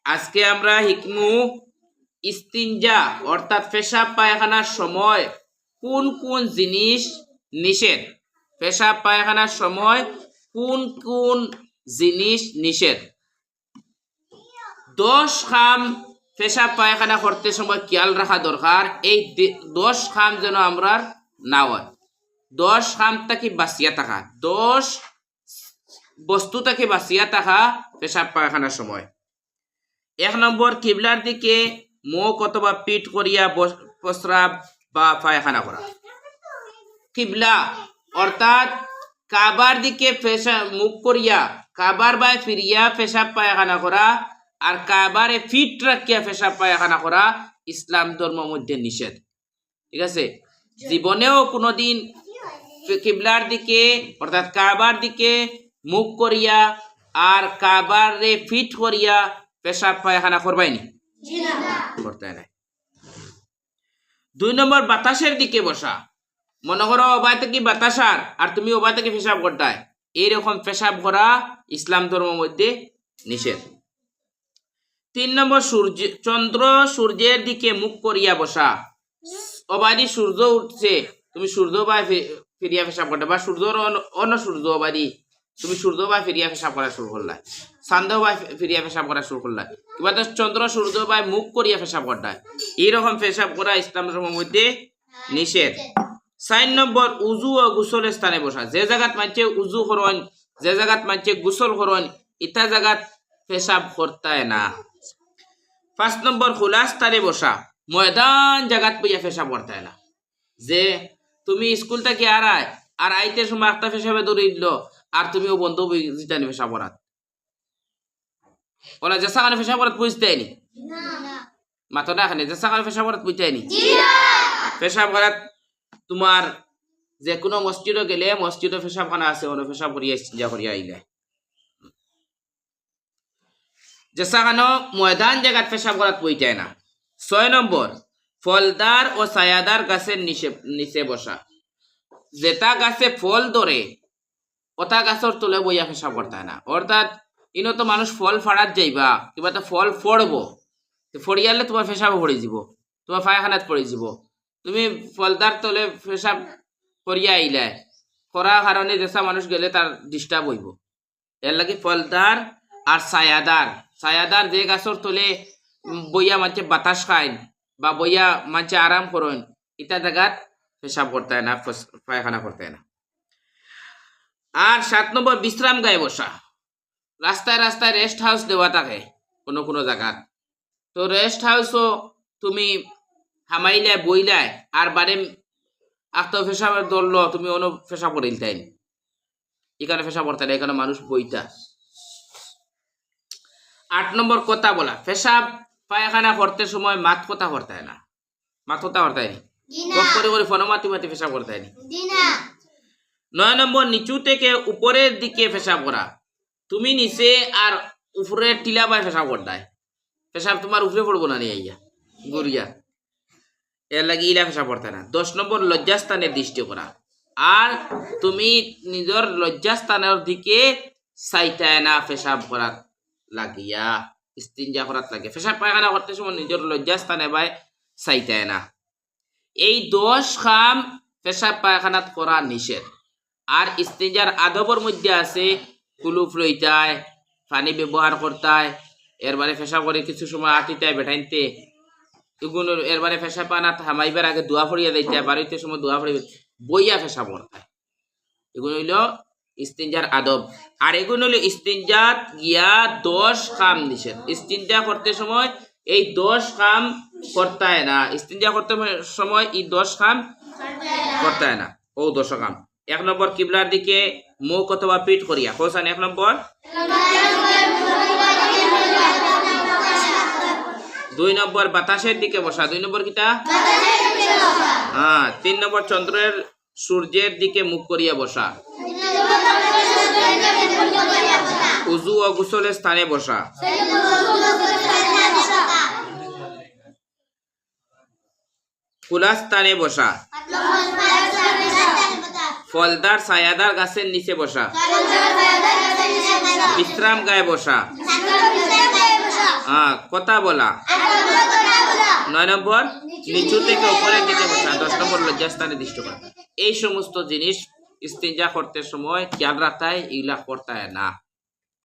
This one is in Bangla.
আজকে আমরা হিকমু ইস্তিনজা অর্থাৎ পেশাব পায়খানার সময় কোন কোন জিনিস নিষেধ। পেশাব পায়খানার সময় কোন কোন জিনিস নিষেধ। 10 খাম পেশাব পায়খানা করতে সময় খেয়াল রাখা দরকার। এই 10 খাম যেন আমরা না হয়। 10 খাম থেকে বাঁচিয়া থাকা, 10 বস্তু থেকে বাঁচিয়া থাকা পেশাব পায়খানার সময়। 1 নম্বর, কিবলার দিকে মুখ অথবা পিঠ করিয়া প্রস্রাব বা পায়খানা করা। কিবলা অর্থাৎ কাবার দিকে মুখ করিয়া কাবার বাই ফিরিয়া পেশাব পায়খানা করা আর কাবারে ফিট রাখিয়া পেশাব পায়খানা করা ইসলাম ধর্ম মধ্যে নিষেধ। ঠিক আছে, জীবনেও কোনোদিন কিবলার দিকে অর্থাৎ কাবার দিকে মুখ করিয়া আর কাবারে ফিট করিয়া পেশাব পায়খানা করবাইনি, করতে নাই। 2 নম্বর, বাতাসের দিকে বসা। মনে করো ওবাই থেকে বাতাসার আর তুমি ওবাই থেকে পেশাব করতায়, এইরকম পেশাব করা ইসলাম ধর্ম মধ্যে নিষেধ। 3 নম্বর, চন্দ্র সূর্যের দিকে মুখ করিয়া বসা। অবাদি সূর্য উঠছে, তুমি সূর্য বা ফিরিয়া পেশাব করতে, বা সূর্যর অন্য সূর্য অবাদি তুমি সূর্য বা ফিরিয়া পেশাব করা শুরু করলা, চান্দ বা ফিরিয়া পেশাব করা শুরু করলা, কিংবা তো চন্দ্র সূর্য বা মুখ করিয়া পেশাব করতায়, এইরকম পেশাব করা ইসলাম ধর্মের মধ্যে নিষেধ। 4 নম্বর, উজু ও গোসলের স্থানে বসা। যে জায়গাত মানছে উজু করন, যে জায়গাত মানছে গোসল করন, ইটা জায়গাত পেশাব করতায় না। 5 নম্বর, খোলা স্থানে বসা। ময়দান জায়গাত বইয়া পেশাব করতায় না। যে তুমি স্কুল থেকে আর আইতে সময় একটা পেশাবে দৌড়ে দিল আর তুমিও বন্ধু জিতানি পেশাব করাত, ওরা যে সাকানে পেশাব করাত বুঝতেনি মাথা না খানে, যে সাকানে পেশাব করাত বুঝতেনি। পেশাব করাত তোমার যে কোনো মসজিদে গেলে মসজিদে পেশাবখানা আছে, ওরা পেশাব করিয়া ইস্তিনজা করিয়া আইলে। যে সাকানো ময়দান জায়গাত পেশাব করাত বইটায় না। 6 নম্বর, ফলদার ও ছায়াদার গাছের নিচে বসা। যেটা গাছে ফল ধরে ওটা গাছের তলে বইয়া পেশাব করতায় না। অর্থাৎ ইনো তো মানুষ ফল ফাড়াত যাইবা, কিবা তো ফল ফড়বো, ফড়িয়ালে তোমার পেশাবে পড়ে যাব, তোমার পায়খানাত পড়ে যাব। তুমি ফলদার তলে পেশাব করিয়া আইলে করার কারণে যেসা মানুষ গেলে তার ডিস্টার্ব হইব। এর লাগে ফলদার আর ছায়াদার। ছায়াদার যে গাছের তলে বইয়া মানছে বাতাস খায় বা বইয়া মানছে আরাম করেন, ইটা জায়গাত পেশাব করতে না, পায়খানা করতে না। আর 7 নম্বর, বিশ্রাম গায়ে বসা। রাস্তায় রাস্তায় রেস্ট হাউস দেওয়া থাকে কোনো কোনো জায়গাত, তো রেস্ট হাউসও তুমি হামাইলে বইলাই আর বারে আখতো পেশাবের ধরল তুমি অন্য পেশাব করিল তাই, এখানে পেশাব করতে না, এখানে মানুষ বইতা। 8 নম্বর, কথা বলা। পেশাব পায়খানা করতে সময় মাত কথা করতে না, মাত কথা করতে নি, করে ফোন মাতি মাতি পেশাব করতে নি। 9 নম্বর, নিচু থেকে উপরের দিকে পেশাব করা। তুমি নিচে আর উপরের টিলা পায় পেশাব করতায়, পেশাব তোমার উপরে পড়বো না নিয়ে আইয়া গড়িয়া, এর লাগে ইলা পেশাব করতে না। 10 নম্বর, লজ্জাস্থানের দৃষ্টি করা। আর তুমি নিজের লজ্জাস্থানের দিকে চাইতায় না পেশাব করার লাগিয়া, ইস্তিনজা করার লাগে। পেশাব পায়খানা করতে সময় নিজের লজ্জাস্থানে বাই চাইতায় না। এই 10 খাম পেশাব পায়খানাত করা নিষেধ। আর ইস্তিনজার আদবর মধ্যে আছে কুলুপ লইতায়, পানি ব্যবহার করতায়, এরবারে পেশাব করে কিছু সময় আটিতায় বেঠাইতে, এগুলো এরবারে পেশাব পানা থামাইবার আগে দোয়া ফড়িয়া দিতে, বাড়িতে সময় দোয়া ফড়িয়ে বইয়া পেশাব করতায়। এগুলো হইল ইস্তিনজার আদব। আর এগুলো হইল ইস্তিনজাত গিয়া 10 খাম নিষেধ। ইস্তিনজা করতে সময় এই 10 খাম করতায় না, ইস্তিনজা করতে সময় এই 10 খাম করতায় না, ও 10 খাম। 1 নম্বর, কিবলার দিকে মুখ অথবা পিঠ করিয়া। কোসান 1 নম্বর। 2 নম্বর, বাতাসের দিকে বসা। 2 নম্বর কিটা? হ্যাঁ। 3 নম্বর, চন্দ্রের সূর্যের দিকে মুখ করিয়া বসা। উজু ও গোসলের স্থানে বসা। খোলা স্থানে বসা। ফলদার ছায়াদার গাছের নিচে বসা। বিশ্রাম গায়ে বসা। কথা বলা, 9 নম্বর নিচু থেকে উপরের দিকে বসা, 10 নম্বর লজ্জাস্থানে দৃষ্ট করা। এই সমস্ত জিনিস ইস্তিনজা করতে সময় খেয়াল রাখতে হয়, এগুলা করতে হয় না।